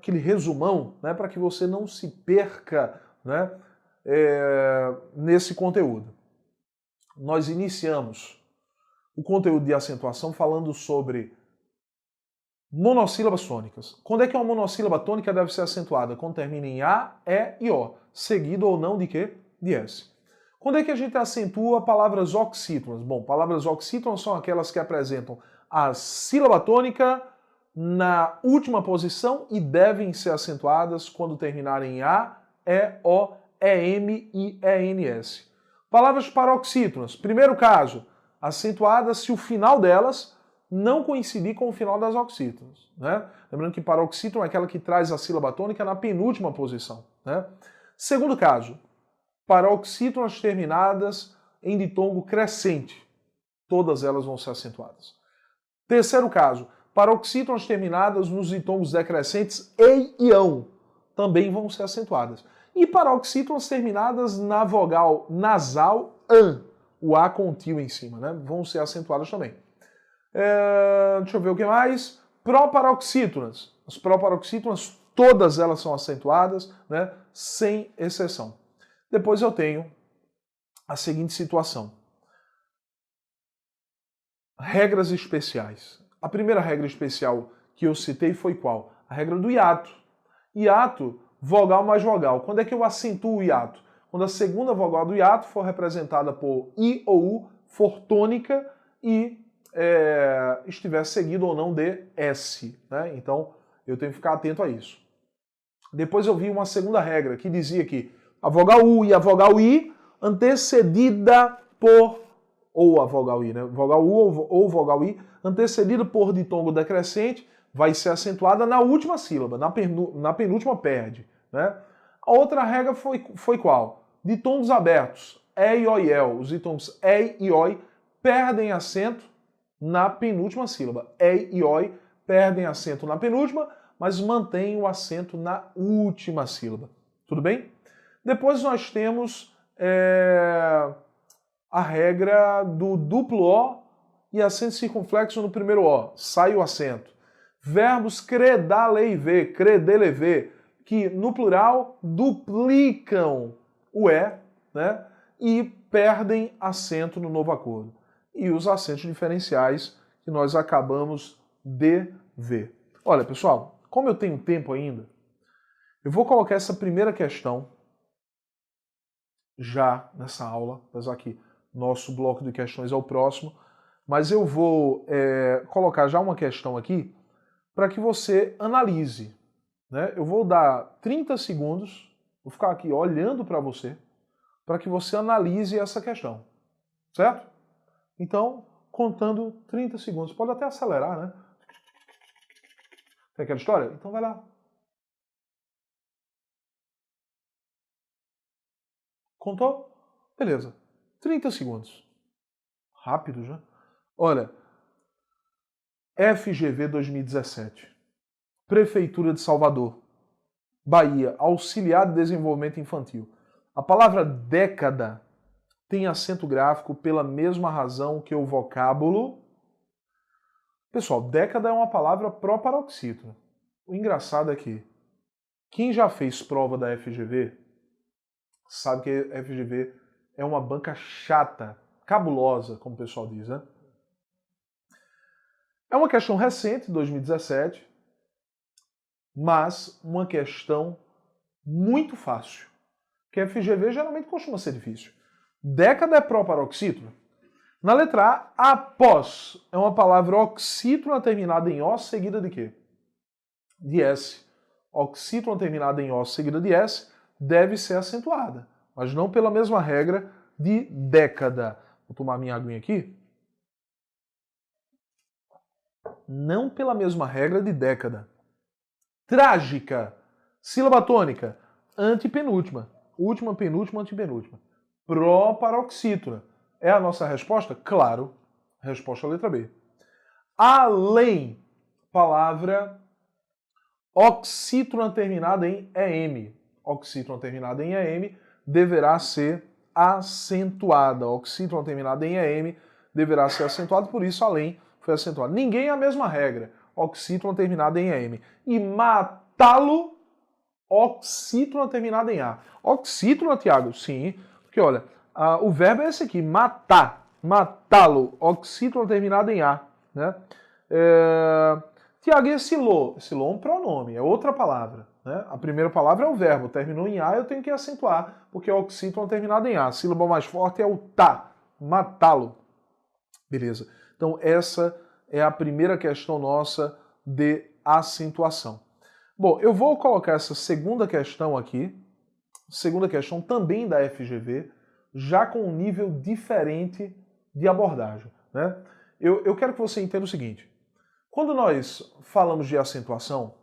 aquele resumão, né, para que você não se perca, né, nesse conteúdo. Nós iniciamos o conteúdo de acentuação falando sobre monossílabas tônicas. Quando é que uma monossílaba tônica deve ser acentuada? Quando termina em A, E e O, seguido ou não de quê? De S. Quando é que a gente acentua palavras oxítonas? Bom, palavras oxítonas são aquelas que apresentam a sílaba tônica na última posição e devem ser acentuadas quando terminarem em A, E, O, EM e ENS. Palavras paroxítonas. Primeiro caso, acentuadas se o final delas não coincidir com o final das oxítonas, né? Lembrando que paroxítona é aquela que traz a sílaba tônica na penúltima posição, né? Segundo caso, paroxítonas terminadas em ditongo crescente. Todas elas vão ser acentuadas. Terceiro caso, paroxítonas terminadas nos ditongos decrescentes ei e ão. Também vão ser acentuadas. E paroxítonas terminadas na vogal nasal an. O A com o tio em cima, né? Vão ser acentuadas também. Deixa eu ver o que mais. Proparoxítonas. As proparoxítonas, todas elas são acentuadas, né? Sem exceção. Depois eu tenho a seguinte situação. Regras especiais. A primeira regra especial que eu citei foi qual? A regra do hiato. Hiato, vogal mais vogal. Quando é que eu acentuo o hiato? Quando a segunda vogal do hiato for representada por I ou U, for tônica e estiver seguido ou não de S, né? Então eu tenho que ficar atento a isso. Depois eu vi uma segunda regra que dizia que a vogal U e a vogal I antecedida por, ou a vogal I, né? Vogal U ou vogal I antecedida por ditongo decrescente vai ser acentuada na última sílaba, na penúltima perde, né? A outra regra foi qual? Ditongos abertos, E, I, O e El. Os ditongos E e Oi perdem acento na penúltima sílaba. E e Oi perdem acento na penúltima, mas mantêm o acento na última sílaba. Tudo bem? Depois nós temos a regra do duplo O e acento circunflexo no primeiro O. Sai o acento. Verbos credalever, credelever, que no plural duplicam o E, né? E perdem acento no novo acordo. E os acentos diferenciais que nós acabamos de ver. Olha, pessoal, como eu tenho tempo ainda, eu vou colocar essa primeira questão já nessa aula, apesar que nosso bloco de questões é o próximo, mas eu vou colocar já uma questão aqui para que você analise, né? Eu vou dar 30 segundos, vou ficar aqui olhando para você, para que você analise essa questão, certo? Então, contando 30 segundos. Pode até acelerar, né? Tem aquela história? Então vai lá. Contou? Beleza. 30 segundos. Rápido já. Olha, FGV 2017. Prefeitura de Salvador. Bahia. Auxiliar de Desenvolvimento Infantil. A palavra década tem acento gráfico pela mesma razão que o vocábulo. Pessoal, década é uma palavra proparoxítona. O engraçado é que quem já fez prova da FGV sabe que a FGV é uma banca chata, cabulosa, como o pessoal diz, né? É uma questão recente, 2017, mas uma questão muito fácil. Porque a FGV geralmente costuma ser difícil. Década é proparoxítona. Na letra A, após é uma palavra oxítona terminada em O, seguida de quê? De S. Oxítona terminada em O, seguida de S, deve ser acentuada, mas não pela mesma regra de década. Vou tomar minha aguinha aqui. Não pela mesma regra de década. Trágica. Sílaba tônica. Antepenúltima. Última, penúltima, antepenúltima. Proparoxítona. É a nossa resposta? Claro. Resposta letra B. Além. Palavra oxítona terminada em EM. Oxítona terminada em EM deverá ser acentuada. Oxítona terminada em EM deverá ser acentuada, por isso além foi acentuado. Ninguém é a mesma regra. Oxítona terminada em EM. E matá-lo, oxítona terminada em A. Oxítona, Tiago? Sim, porque olha, o verbo é esse aqui, matar, matá-lo, oxítona terminada em A, né? Tiago, e esse lo? Esse lo é um pronome, é outra palavra, né? A primeira palavra é o verbo, terminou em A, eu tenho que acentuar, porque é oxítona terminada em A. A sílaba mais forte é o tá, matá-lo. Beleza. Então essa é a primeira questão nossa de acentuação. Bom, eu vou colocar essa segunda questão aqui, segunda questão também da FGV, já com um nível diferente de abordagem, né? Eu quero que você entenda o seguinte. Quando nós falamos de acentuação,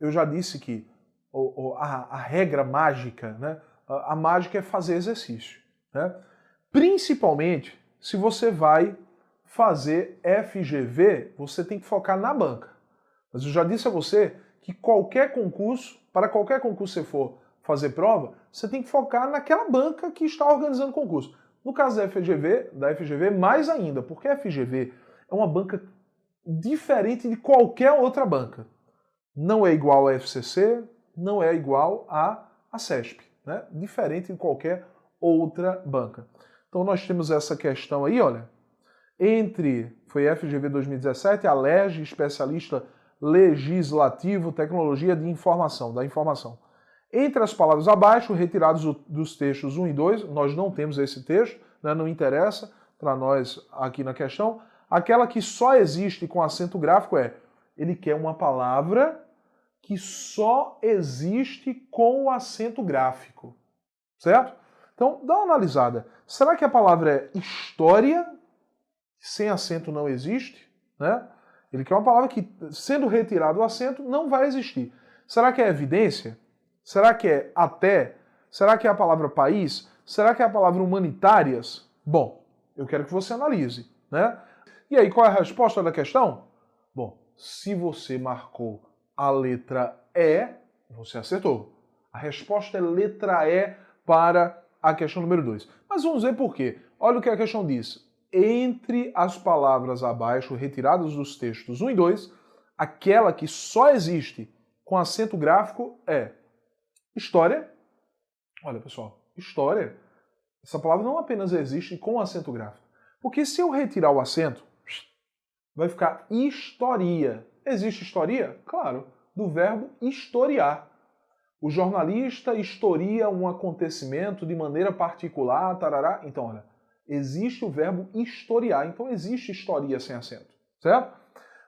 eu já disse que a regra mágica, né? A mágica é fazer exercício, né? Principalmente se você vai fazer FGV, você tem que focar na banca. Mas eu já disse a você que qualquer concurso, para qualquer concurso que você for fazer prova, você tem que focar naquela banca que está organizando o concurso. No caso da FGV, mais ainda, porque a FGV é uma banca diferente de qualquer outra banca. Não é igual à FCC, não é igual à CESP, né? Diferente de qualquer outra banca. Então nós temos essa questão aí, olha, foi FGV 2017, a LERJ, especialista legislativo, tecnologia de informação, da informação. Entre as palavras abaixo, retirados dos textos 1 e 2, nós não temos esse texto, né, não interessa para nós aqui na questão. Aquela que só existe com acento gráfico ele quer uma palavra que só existe com o acento gráfico, certo? Então, dá uma analisada. Será que a palavra é história? Sem acento não existe, né? Ele quer uma palavra que, sendo retirado o acento, não vai existir. Será que é evidência? Será que é até? Será que é a palavra país? Será que é a palavra humanitárias? Bom, eu quero que você analise, né? E aí, qual é a resposta da questão? Bom, se você marcou a letra E, você acertou. A resposta é letra E para a questão número 2. Mas vamos ver por quê. Olha o que a questão diz. Entre as palavras abaixo, retiradas dos textos 1 e 2, aquela que só existe com acento gráfico é história. Olha, pessoal, história. Essa palavra não apenas existe com acento gráfico. Porque se eu retirar o acento, vai ficar historia. Existe historia? Claro, do verbo historiar. O jornalista historia um acontecimento de maneira particular, tarará. Então, olha, existe o verbo historiar, então existe historia sem acento, certo?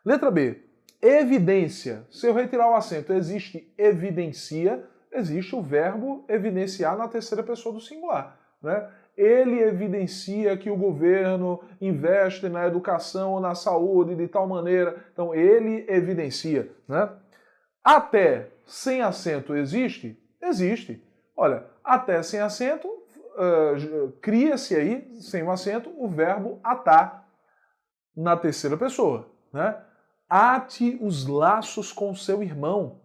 Letra B, evidência. Se eu retirar o acento, existe evidencia, existe o verbo evidenciar na terceira pessoa do singular, né? Ele evidencia que o governo investe na educação ou na saúde de tal maneira, então ele evidencia, né? Até sem acento existe? Existe. Olha, até sem acento, cria-se aí, sem o acento, o verbo atar na terceira pessoa, né? Ate os laços com seu irmão.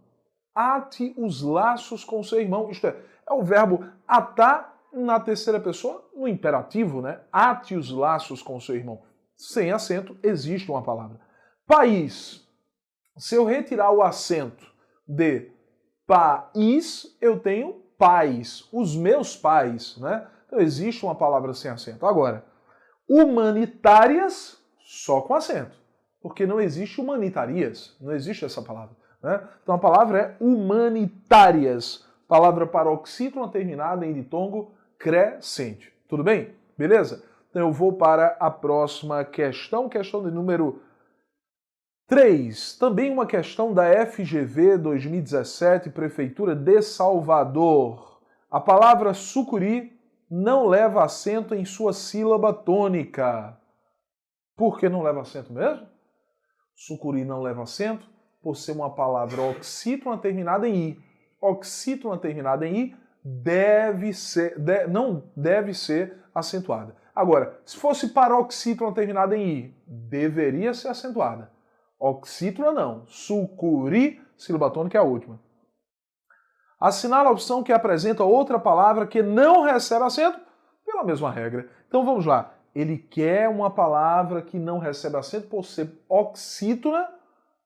Ate os laços com seu irmão. Isto é o verbo atar na terceira pessoa, no imperativo, né? Ate os laços com seu irmão. Sem acento, existe uma palavra. País. Se eu retirar o acento de país, eu tenho pais, os meus pais, né? Então existe uma palavra sem acento. Agora, humanitárias, só com acento, porque não existe humanitarias, não existe essa palavra, né? Então a palavra é humanitárias, palavra paroxítona terminada em ditongo crescente. Tudo bem? Beleza? Então eu vou para a próxima questão, questão de número 3. Também uma questão da FGV 2017, Prefeitura de Salvador. A palavra sucuri não leva acento em sua sílaba tônica. Por que não leva acento mesmo? Sucuri não leva acento por ser uma palavra oxítona terminada em i. Oxítona terminada em i não deve ser acentuada. Agora, se fosse paroxítona terminada em i, deveria ser acentuada. Oxítona não. Sucuri, sílaba tônica é a última. Assinala a opção que apresenta outra palavra que não recebe acento pela mesma regra. Então vamos lá. Ele quer uma palavra que não recebe acento por ser oxítona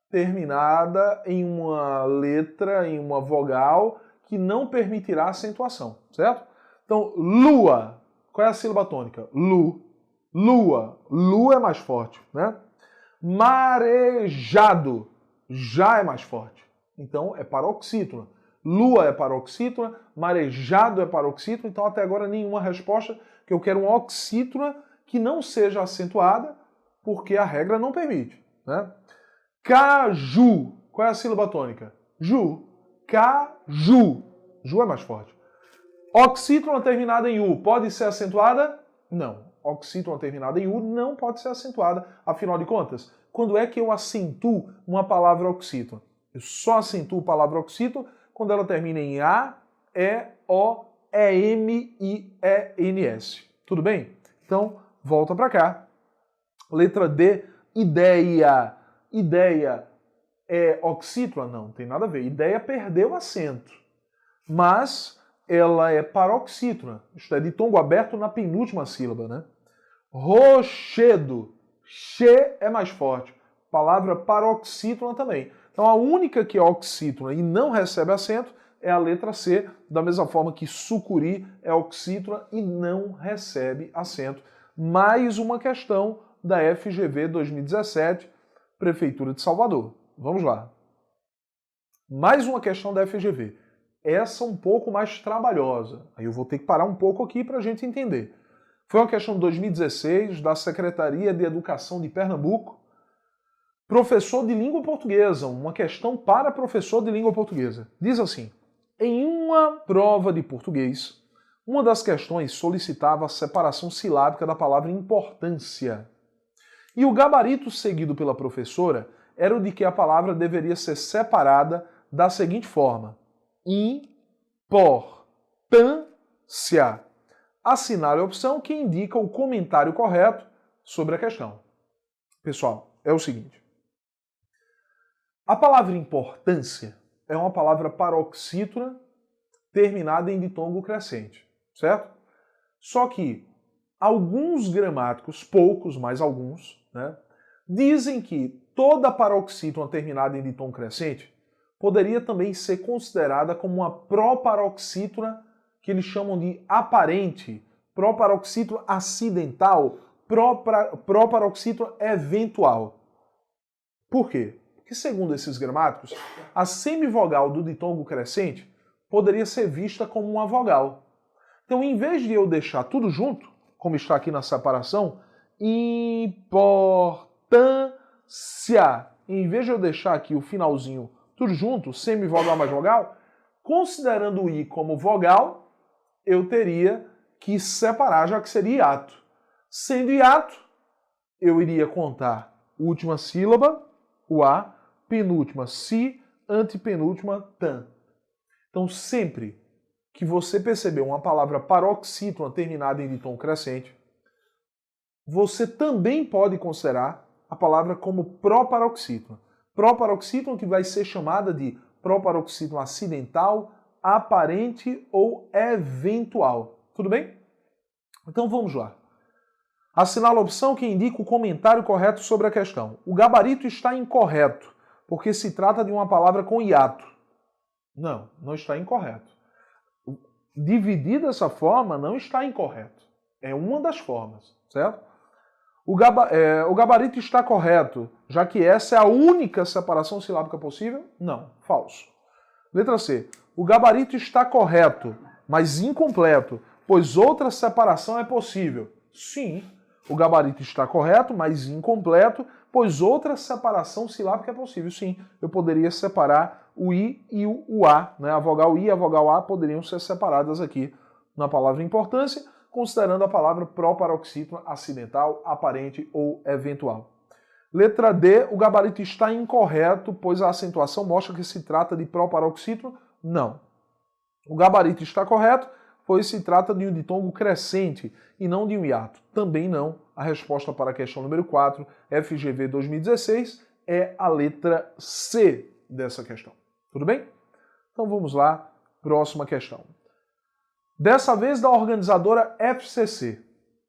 terminada em uma letra, em uma vogal, que não permitirá acentuação, certo? Então, lua. Qual é a sílaba tônica? Lu. Lua. Lu é mais forte, né? Marejado. Já é mais forte. Então, é paroxítona. Lua é paroxítona, marejado é paroxítona, então até agora nenhuma resposta, que eu quero uma oxítona que não seja acentuada, porque a regra não permite, né? Caju. Qual é a sílaba tônica? Ju. Caju. Ju é mais forte. Oxítona terminada em U pode ser acentuada? Não. Oxítona terminada em U não pode ser acentuada. Afinal de contas, quando é que eu acentuo uma palavra oxítona? Eu só acentuo a palavra oxítona quando ela termina em A, E, O, E, M, I, E, N, S. Tudo bem? Então, volta para cá. Letra D, ideia. Ideia é oxítona? Não, tem nada a ver. Ideia perdeu acento. Mas ela é paroxítona. Isto é, de tongo aberto na penúltima sílaba, né? Rochedo. Che é mais forte. Palavra paroxítona também. Então a única que é oxítona e não recebe acento é a letra C, da mesma forma que sucuri é oxítona e não recebe acento. Mais uma questão da FGV 2017, Prefeitura de Salvador. Vamos lá. Mais uma questão da FGV. Essa um pouco mais trabalhosa. Aí eu vou ter que parar um pouco aqui para a gente entender. Foi uma questão de 2016, da Secretaria de Educação de Pernambuco. Professor de língua portuguesa, uma questão para professor de língua portuguesa. Diz assim, em uma prova de português, uma das questões solicitava a separação silábica da palavra importância. E o gabarito seguido pela professora era o de que a palavra deveria ser separada da seguinte forma. Importância. Assinale a opção que indica o comentário correto sobre a questão. Pessoal, é o seguinte. A palavra importância é uma palavra paroxítona terminada em ditongo crescente, certo? Só que alguns gramáticos, poucos, mas alguns, né, dizem que toda paroxítona terminada em ditongo crescente poderia também ser considerada como uma proparoxítona que eles chamam de aparente, proparoxítona acidental, proparoxítona eventual. Por quê? Porque, segundo esses gramáticos, a semivogal do ditongo crescente poderia ser vista como uma vogal. Então, em vez de eu deixar tudo junto, como está aqui na separação, importância, em vez de eu deixar aqui o finalzinho tudo junto, semivogal mais vogal, considerando o I como vogal, eu teria que separar, já que seria hiato. Sendo hiato, eu iria contar última sílaba, o A, penúltima si, antepenúltima tan. Então, sempre que você perceber uma palavra paroxítona terminada em ditongo crescente, você também pode considerar a palavra como proparoxítona. Proparoxítona que vai ser chamada de proparoxítona acidental, aparente ou eventual. Tudo bem? Então vamos lá. Assinala a opção que indica o comentário correto sobre a questão. O gabarito está incorreto, porque se trata de uma palavra com hiato. Não, não está incorreto. Dividir dessa forma não está incorreto. É uma das formas, certo? O gabarito está correto, já que essa é a única separação silábica possível? Não, falso. Letra C. O gabarito está correto, mas incompleto, pois outra separação é possível. Sim, o gabarito está correto, mas incompleto, pois outra separação silábica é possível. Sim, eu poderia separar o I e o A, né? A vogal I e a vogal A poderiam ser separadas aqui na palavra importância, considerando a palavra proparoxítona acidental, aparente ou eventual. Letra D, o gabarito está incorreto, pois a acentuação mostra que se trata de proparoxítona. Não. O gabarito está correto, pois se trata de um ditongo crescente e não de um hiato. Também não. A resposta para a questão número 4, FGV 2016, é a letra C dessa questão. Tudo bem? Então vamos lá, próxima questão. Dessa vez da organizadora FCC,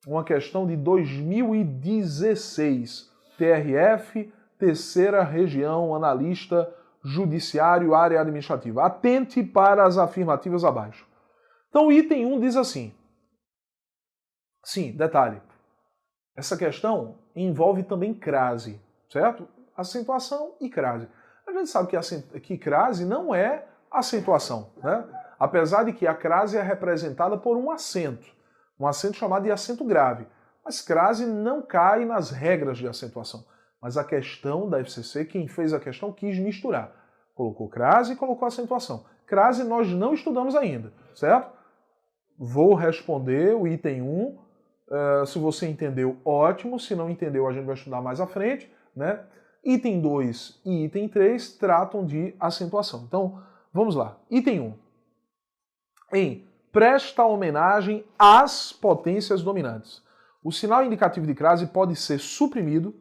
uma questão de 2016, TRF terceira região, analista, judiciário, área administrativa. Atente para as afirmativas abaixo. Então o item 1 diz assim. Sim, detalhe. Essa questão envolve também crase, certo? Acentuação e crase. A gente sabe que crase não é acentuação, né? Apesar de que a crase é representada por um acento chamado de acento grave. Mas crase não cai nas regras de acentuação. Mas a questão da FCC, quem fez a questão quis misturar. Colocou crase e colocou acentuação. Crase nós não estudamos ainda, certo? Vou responder o item 1. Se você entendeu, ótimo. Se não entendeu, a gente vai estudar mais à frente, né? Item 2 e item 3 tratam de acentuação. Então, vamos lá. Item 1. Presta homenagem às potências dominantes. O sinal indicativo de crase pode ser suprimido,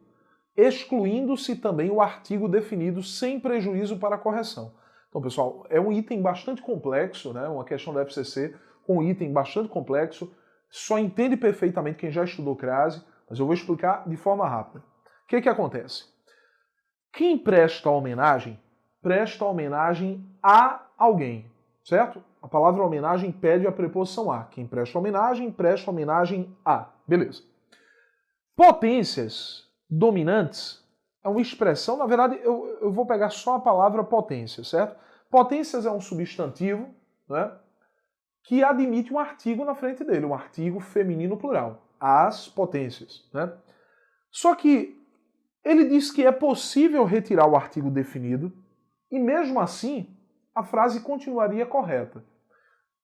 excluindo-se também o artigo definido sem prejuízo para a correção. Então, pessoal, é um item bastante complexo, né? Uma questão da FCC com um item bastante complexo. Só entende perfeitamente quem já estudou crase, mas eu vou explicar de forma rápida. O que acontece? Quem presta homenagem a alguém, certo? A palavra homenagem pede a preposição a. Quem presta homenagem a. Beleza. Potências dominantes é uma expressão, na verdade, eu vou pegar só a palavra potência, certo? Potências é um substantivo, né, que admite um artigo na frente dele, um artigo feminino plural. As potências, né? Só que ele diz que é possível retirar o artigo definido e mesmo assim a frase continuaria correta.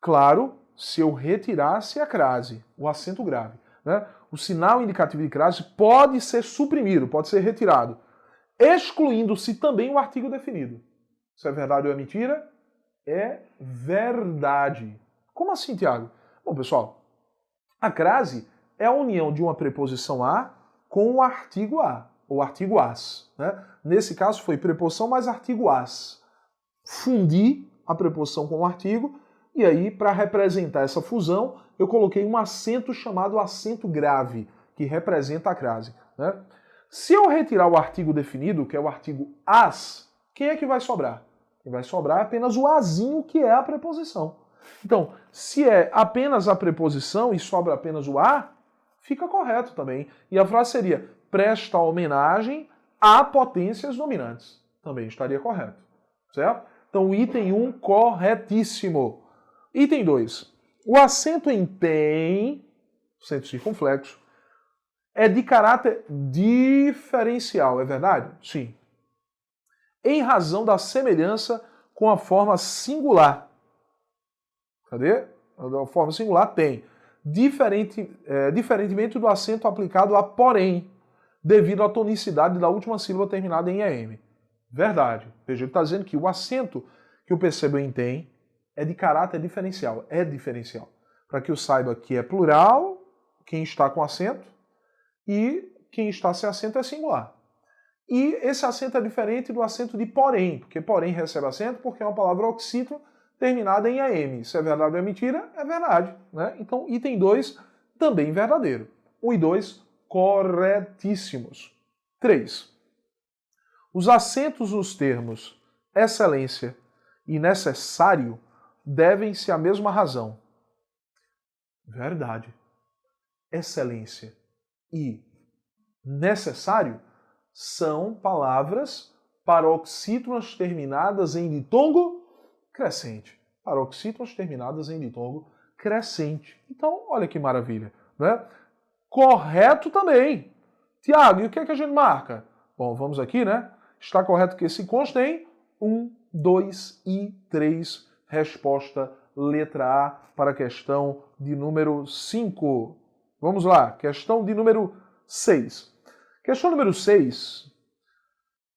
Claro, se eu retirasse a crase, o acento grave, né? O sinal indicativo de crase pode ser suprimido, pode ser retirado, excluindo-se também o artigo definido. Isso é verdade ou é mentira? É verdade. Como assim, Tiago? Bom, pessoal, a crase é a união de uma preposição a com o artigo a, ou artigo as, né? Nesse caso foi preposição mais artigo as. Fundi a preposição com o artigo, e aí, para representar essa fusão, eu coloquei um acento chamado acento grave, que representa a crase, né? Se eu retirar o artigo definido, que é o artigo as, quem é que vai sobrar? Quem vai sobrar é apenas o azinho, que é a preposição. Então, se é apenas a preposição e sobra apenas o a, fica correto também. E a frase seria, presta homenagem a potências dominantes. Também estaria correto, certo? Então, item 1, corretíssimo. Item 2. O acento em tem, acento circunflexo, é de caráter diferencial, é verdade? Sim. Em razão da semelhança com a forma singular. Cadê? A forma singular tem. Diferentemente do acento aplicado a porém, devido à tonicidade da última sílaba terminada em EM. Verdade. Veja, ele está dizendo que o acento que eu percebo em tem é de caráter diferencial. É diferencial. Para que eu saiba que é plural, quem está com acento, e quem está sem acento é singular. E esse acento é diferente do acento de porém, porque porém recebe acento porque é uma palavra oxítona terminada em AM. Se é verdade ou é mentira, é verdade, né? Então, item 2, também verdadeiro. 1 e 2, corretíssimos. 3. Os acentos nos termos excelência e necessário devem-se à mesma razão. Verdade. Excelência e necessário são palavras paroxítonas terminadas em ditongo crescente. Paroxítonas terminadas em ditongo crescente. Então, olha que maravilha, né? Correto também. Tiago, e o que é que a gente marca? Bom, vamos aqui, né? Está correto que se consta em 1, 2 e 3. Resposta letra A para a questão de número 5. Vamos lá, questão de número 6. Questão número 6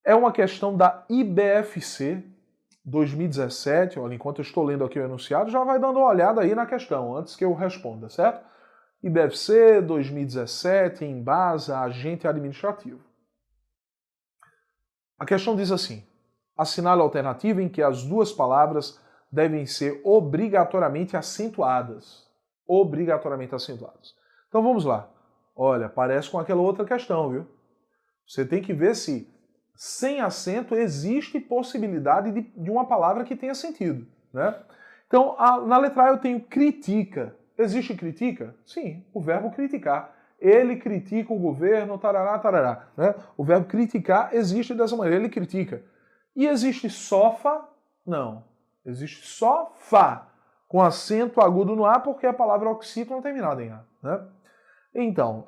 é uma questão da IBFC 2017. Olha, enquanto eu estou lendo aqui o enunciado, já vai dando uma olhada aí na questão, antes que eu responda, certo? IBFC 2017, Embasa, agente administrativo. A questão diz assim, assinale a alternativa em que as duas palavras devem ser obrigatoriamente acentuadas. Obrigatoriamente acentuadas. Então vamos lá. Olha, parece com aquela outra questão, viu? Você tem que ver se sem acento existe possibilidade de uma palavra que tenha sentido, né? Então, na letra A eu tenho critica. Existe critica? Sim, o verbo criticar. Ele critica o governo, tarará, tarará. Né? O verbo criticar existe dessa maneira, ele critica. E existe sofa? Não. Existe só fa, com acento agudo no A, porque a palavra oxítona terminada em A. Né? Então,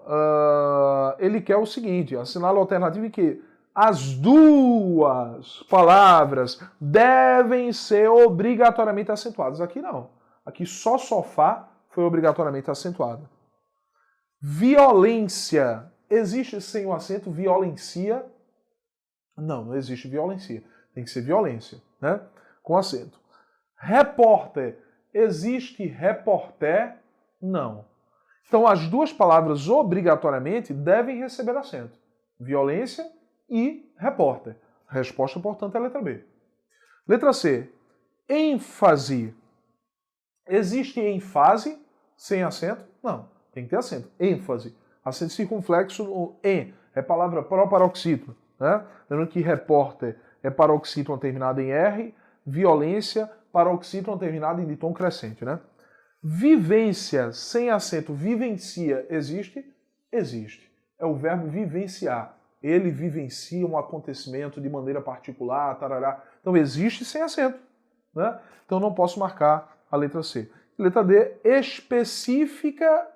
ele quer o seguinte, assinala a alternativa em que as duas palavras devem ser obrigatoriamente acentuadas. Aqui não. Aqui só sofá foi obrigatoriamente acentuado. Violência. Existe sem o acento violencia? Não, não existe violencia. Tem que ser violência, né? Com acento. Repórter. Existe repórter? Não. Então as duas palavras obrigatoriamente devem receber acento. Violência e repórter. A resposta, portanto, é a letra B. Letra C. ênfase. Existe ênfase sem acento? Não, tem que ter acento. ênfase. Acento circunflexo no en. É palavra pró-paroxítono. Né? Lembrando que repórter é paroxítono terminado em R, violência, paroxítono terminado em ditom crescente. Né? Vivência sem acento, vivencia, existe? Existe. É o verbo vivenciar. Ele vivencia um acontecimento de maneira particular, tarará. Então existe sem acento. Né? Então não posso marcar a letra C. Letra D, específica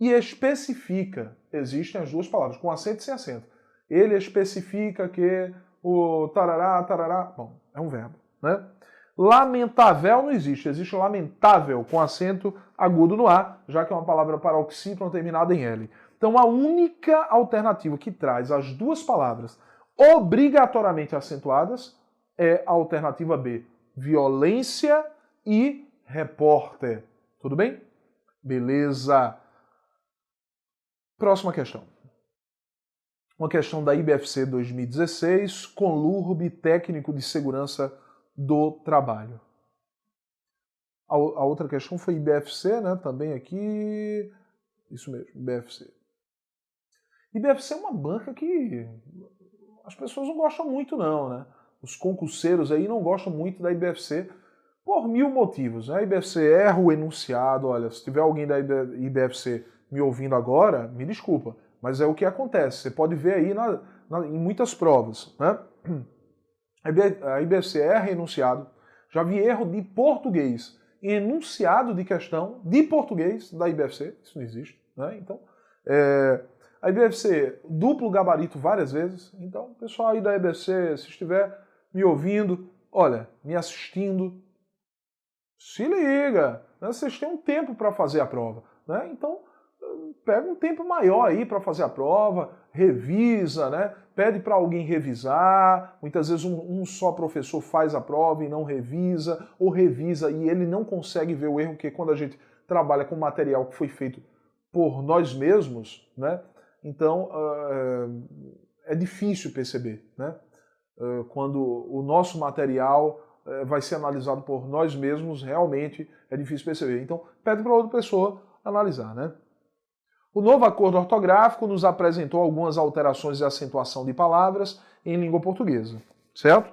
e especifica. Existem as duas palavras, com acento e sem acento. Ele especifica que o tarará, tarará... Bom, é um verbo. Né? Lamentável não existe. Existe lamentável com acento agudo no A, já que é uma palavra paroxítona terminada em L. Então a única alternativa que traz as duas palavras obrigatoriamente acentuadas é a alternativa B. Violência e repórter. Tudo bem? Beleza. Próxima questão. Uma questão da IBFC 2016, Conlurb, técnico de segurança do trabalho. A outra questão foi IBFC, né? Também aqui. Isso mesmo, IBFC. IBFC é uma banca que as pessoas não gostam muito, não, né? Os concurseiros aí não gostam muito da IBFC por mil motivos. Né? A IBFC erra o enunciado. Olha, se tiver alguém da IBFC me ouvindo agora, me desculpa, mas é o que acontece. Você pode ver aí em muitas provas. Né? A IBFC erra enunciado. Já vi erro de português em enunciado de questão de português da IBFC. Isso não existe. Né? Então, a IBFC duplo gabarito várias vezes. Então, pessoal aí da IBFC, se estiver me ouvindo, olha, me assistindo, se liga, né? Vocês têm um tempo para fazer a prova, né? Então pega um tempo maior aí para fazer a prova, revisa, né? Pede para alguém revisar. Muitas vezes um só professor faz a prova e não revisa, ou revisa e ele não consegue ver o erro, porque quando a gente trabalha com material que foi feito por nós mesmos, né? Então é difícil perceber, né? Quando o nosso material vai ser analisado por nós mesmos, realmente é difícil perceber. Então, pede para outra pessoa analisar, né? O novo acordo ortográfico nos apresentou algumas alterações de acentuação de palavras em língua portuguesa, certo?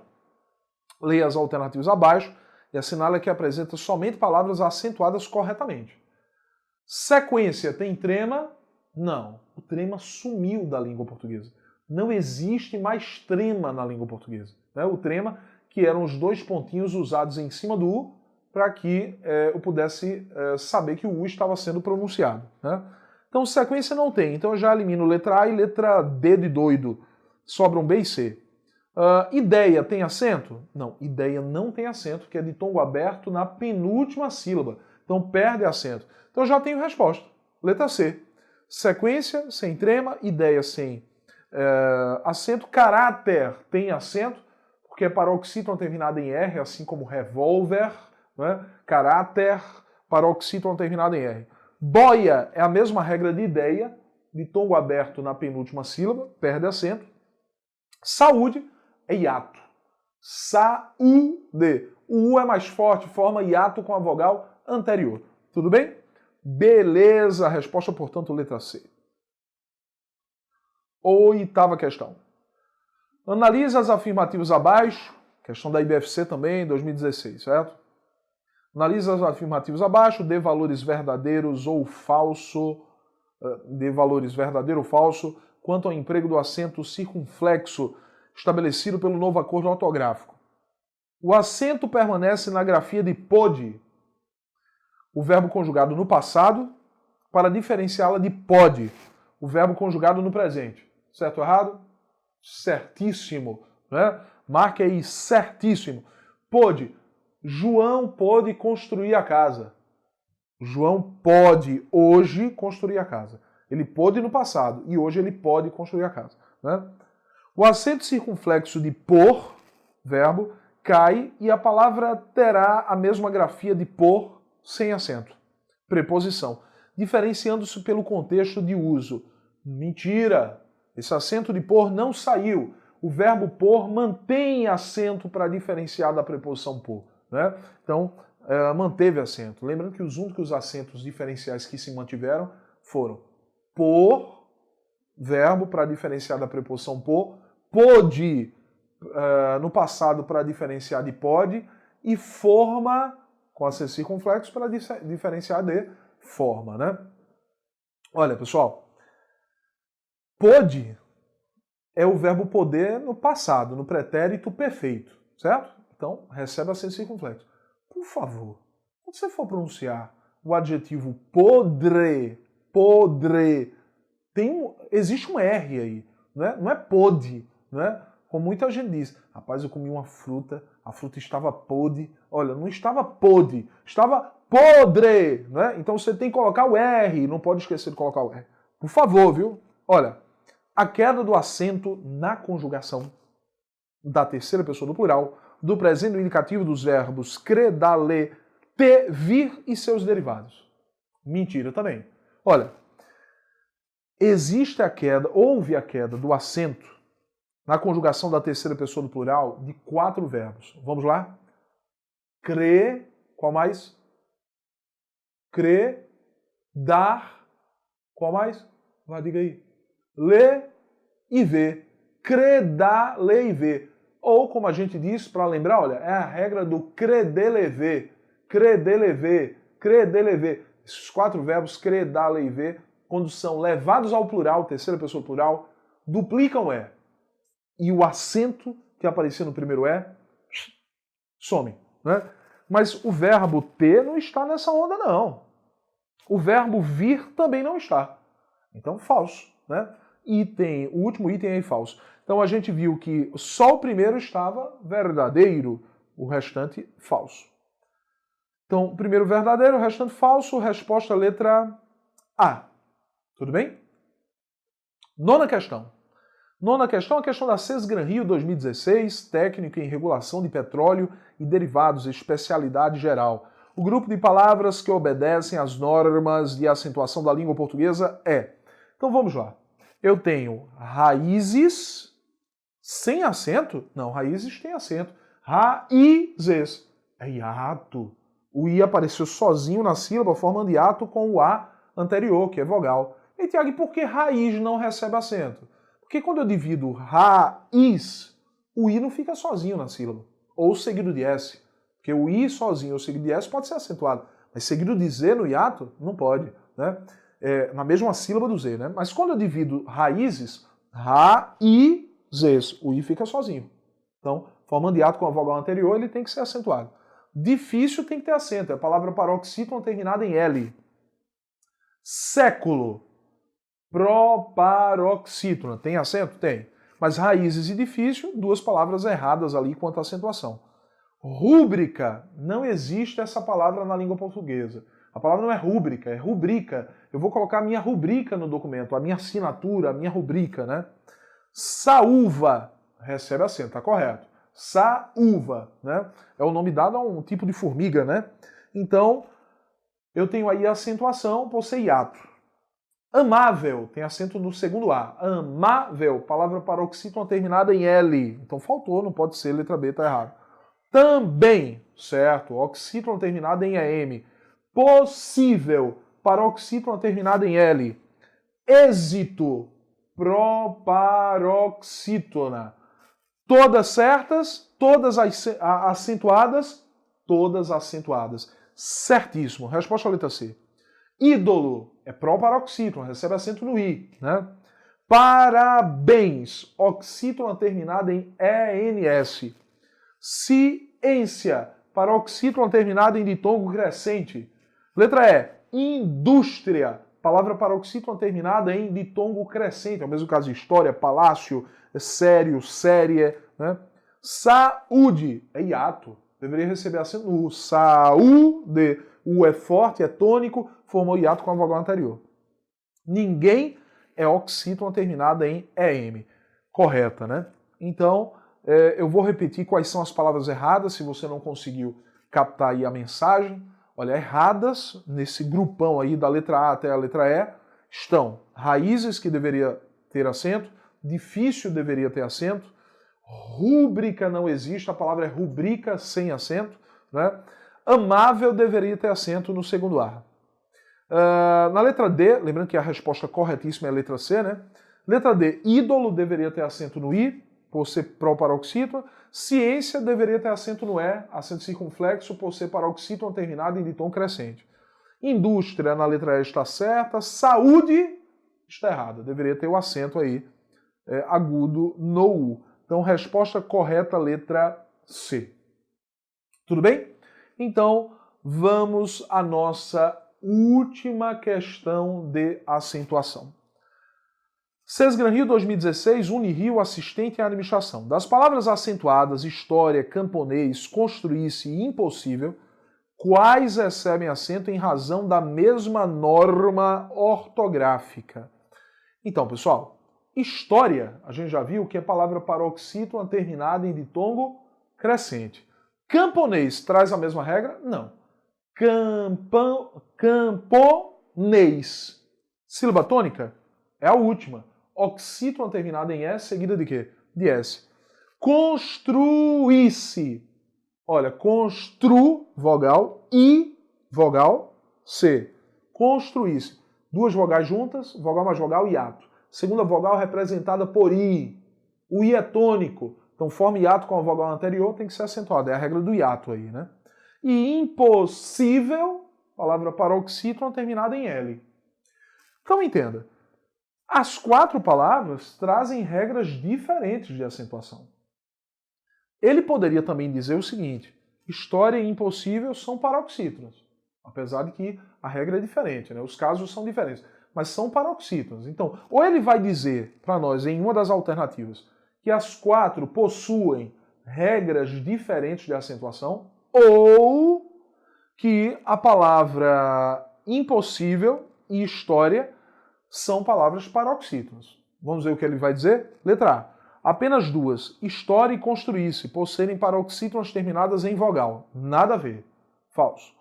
Leia as alternativas abaixo e assinale que apresenta somente palavras acentuadas corretamente. Sequência tem trema? Não. O trema sumiu da língua portuguesa. Não existe mais trema na língua portuguesa. Né? O trema, que eram os dois pontinhos usados em cima do U, para que eu pudesse saber que o U estava sendo pronunciado. Né? Então, sequência não tem. Então, eu já elimino letra A e letra D de doido. Sobram B e C. Ideia tem acento? Não, ideia não tem acento, que é de tom aberto na penúltima sílaba. Então, perde acento. Então, eu já tenho resposta. Letra C. Sequência sem trema, ideia sem acento. Caráter tem acento, porque é paroxítono terminado em R, assim como revólver. Né? Caráter, paroxítono terminado em R. Boia é a mesma regra de ideia, de tom aberto na penúltima sílaba, perde acento. Saúde é hiato. Saúde. O U é mais forte, forma hiato com a vogal anterior. Tudo bem? Beleza. Resposta, portanto, letra C. Oitava questão. Analise as afirmativas abaixo, questão da IBFC também, 2016, certo? Analise as afirmativas abaixo, dê valores verdadeiros ou falso, quanto ao emprego do acento circunflexo estabelecido pelo novo acordo ortográfico. O acento permanece na grafia de pôde, o verbo conjugado no passado, para diferenciá-la de pode, o verbo conjugado no presente. Certo ou errado? Certíssimo, né? Marque aí, certíssimo. Pôde. João pôde construir a casa. João pode hoje construir a casa. Ele pôde no passado e hoje ele pode construir a casa, né? O acento circunflexo de por, verbo, cai e a palavra terá a mesma grafia de por sem acento. Preposição. Diferenciando-se pelo contexto de uso. Mentira! Esse acento de por não saiu. O verbo por mantém acento para diferenciar da preposição por, né? Então, manteve acento. Lembrando que os únicos acentos diferenciais que se mantiveram foram por, verbo para diferenciar da preposição por, pôde, no passado para diferenciar de pode, e forma, com acento circunflexo, para diferenciar de forma, né? Olha, pessoal, pôde é o verbo poder no passado, no pretérito perfeito, certo? Então, recebe acento circunflexo. Por favor, quando você for pronunciar o adjetivo podre, existe um R aí, né? Não é pode, né? Como muita gente diz, rapaz, eu comi uma fruta, a fruta estava podre. Olha, não estava podre, estava podre, né? Então você tem que colocar o R, não pode esquecer de colocar o R. Por favor, viu? Olha, a queda do acento na conjugação da terceira pessoa do plural, do presente do indicativo dos verbos credale, te, vir e seus derivados. Mentira também. Olha, houve a queda do acento na conjugação da terceira pessoa do plural de 4 verbos. Vamos lá? Crer, qual mais? Crer, dar, qual mais? Vai, diga aí. Ler e ver. Crer, dar, ler e ver. Ou, como a gente diz, para lembrar, olha, é a regra do credelever. Credelever, credelever. Esses 4 verbos, crer, dar, ler e ver, quando são levados ao plural, terceira pessoa do plural, duplicam é. E o acento que aparecia no primeiro é, some, né? Mas o verbo ter não está nessa onda, não. O verbo vir também não está. Então, falso, né? O último item é falso. Então a gente viu que só o primeiro estava verdadeiro, o restante falso. Então, o primeiro verdadeiro, o restante falso, resposta letra A. Tudo bem? Nona questão. Nona questão, a questão da Sesgran Rio 2016, técnico em regulação de petróleo e derivados, especialidade geral. O grupo de palavras que obedecem às normas de acentuação da língua portuguesa é. Então vamos lá. Eu tenho raízes sem acento? Não, raízes tem acento. Raízes. É hiato. O I apareceu sozinho na sílaba, formando hiato com o A anterior, que é vogal. E, Tiago, por que raiz não recebe acento? Porque quando eu divido raiz, o I não fica sozinho na sílaba. Ou seguido de S. Porque o I sozinho ou seguido de S pode ser acentuado. Mas seguido de Z no hiato, não pode, né? Na mesma sílaba do Z, né? Mas quando eu divido raízes, raízes, o I fica sozinho. Então, formando hiato com a vogal anterior, ele tem que ser acentuado. Difícil tem que ter acento. É a palavra paroxítona terminada em L. Século. Proparoxítona. Tem acento? Tem. Mas raízes e difícil, 2 palavras erradas ali quanto à acentuação. Rúbrica. Não existe essa palavra na língua portuguesa. A palavra não é rúbrica, é rubrica. Eu vou colocar a minha rubrica no documento, a minha assinatura, a minha rubrica, né? Saúva. Recebe acento, tá correto. Saúva, né? É o nome dado a um tipo de formiga, né? Então, eu tenho aí a acentuação por ser hiato. Amável, tem acento no segundo A. Amável, palavra paroxítona terminada em L. Então faltou, não pode ser, letra B, tá errado. Também, certo, oxítona terminada em EM. Possível, paroxítona terminada em L. Êxito, proparoxítona. Todas certas, todas acentuadas, todas acentuadas. Certíssimo. Resposta à letra C. Ídolo é proparoxítono, recebe acento no I, né? Parabéns, oxítono terminada em ENS. Ciência, paroxítono terminada em ditongo crescente. Letra E, indústria, palavra paroxítono terminada em ditongo crescente, é o mesmo caso de história, palácio, sério, série, né? Saúde, é hiato, deveria receber acento no U. Saúde, U é forte, é tônico, formou hiato com a vogal anterior. Ninguém é oxítono terminada em EM. Correta, né? Então, eu vou repetir quais são as palavras erradas, se você não conseguiu captar aí a mensagem. Olha, erradas, nesse grupão aí da letra A até a letra E, estão raízes, que deveria ter acento, difícil deveria ter acento, rúbrica não existe, a palavra é rubrica sem acento, né? Amável deveria ter acento no segundo A. Na letra D, lembrando que a resposta corretíssima é a letra C, né? Letra D, ídolo deveria ter acento no I, por ser proparoxítono. Ciência deveria ter acento no E, acento circunflexo, por ser paroxítono terminado em ditom crescente. Indústria, na letra E está certa. Saúde está errada, deveria ter o acento aí, agudo no U. Então, resposta correta, letra C. Tudo bem? Então, vamos à nossa última questão de acentuação. Sesgran Rio 2016, Unirio, assistente em administração. Das palavras acentuadas, história, camponês, construir-se e impossível, quais recebem acento em razão da mesma norma ortográfica? Então, pessoal, história, a gente já viu que é palavra paroxítona terminada em ditongo crescente. Camponês traz a mesma regra? Não. Camponês. Sílaba tônica? É a última. Oxítona terminada em S, seguida de quê? De S. Construir-se. Olha, constru, vogal, I, vogal, C. Construir-se. Duas vogais juntas, vogal mais vogal, hiato. Segunda vogal representada por I. O I é tônico. Então, forma hiato com a vogal anterior, tem que ser acentuada. É a regra do hiato aí, né? E impossível, palavra paroxítona terminada em L. Então, entenda. As quatro palavras trazem regras diferentes de acentuação. Ele poderia também dizer o seguinte: história e impossível são paroxítonas. Apesar de que a regra é diferente, né? Os casos são diferentes. Mas são paroxítonas. Então, ou ele vai dizer para nós, em uma das alternativas, que as quatro possuem regras diferentes de acentuação, ou que a palavra impossível e história são palavras paroxítonas. Vamos ver o que ele vai dizer? Letra A. Apenas duas, história e construir-se, por serem paroxítonas terminadas em vogal. Nada a ver. Falso.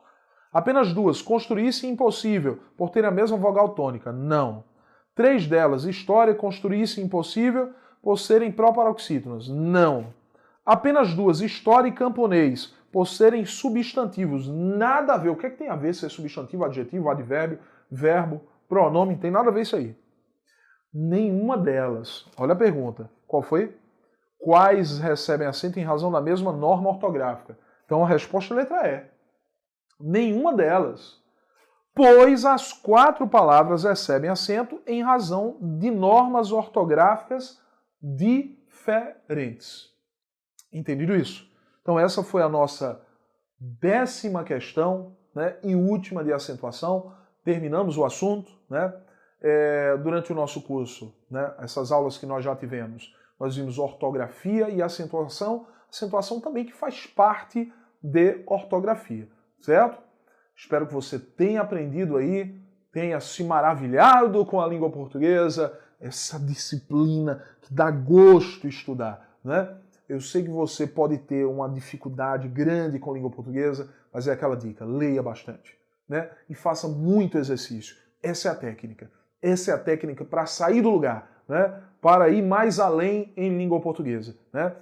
Apenas duas, construir-se e impossível, por ter a mesma vogal tônica. Não. Três delas, história, construir-se e impossível, por serem proparoxítonas. Não. Apenas duas, história e camponês, por serem substantivos. Nada a ver. O que é que tem a ver ser substantivo, adjetivo, advérbio, verbo, pronome? Tem nada a ver isso aí. Nenhuma delas. Olha a pergunta. Qual foi? Quais recebem acento em razão da mesma norma ortográfica? Então a resposta é a letra E. Nenhuma delas. Pois as quatro palavras recebem acento em razão de normas ortográficas diferentes. Entendido isso? Então essa foi a nossa 10ª questão, né, e última de acentuação. Terminamos o assunto, né? Durante o nosso curso, né, essas aulas que nós já tivemos, nós vimos ortografia e acentuação também que faz parte de ortografia, certo? Espero que você tenha aprendido aí, tenha se maravilhado com a língua portuguesa, essa disciplina que dá gosto estudar, né? Eu sei que você pode ter uma dificuldade grande com a língua portuguesa, mas é aquela dica, leia bastante, né? E faça muito exercício. Essa é a técnica. Essa é a técnica para sair do lugar, né? Para ir mais além em língua portuguesa, né?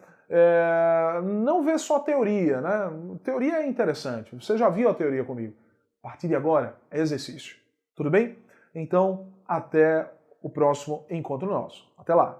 Não vê só teoria, né? Teoria é interessante. Você já viu a teoria comigo. A partir de agora é exercício. Tudo bem? Então, até o próximo encontro nosso. Até lá!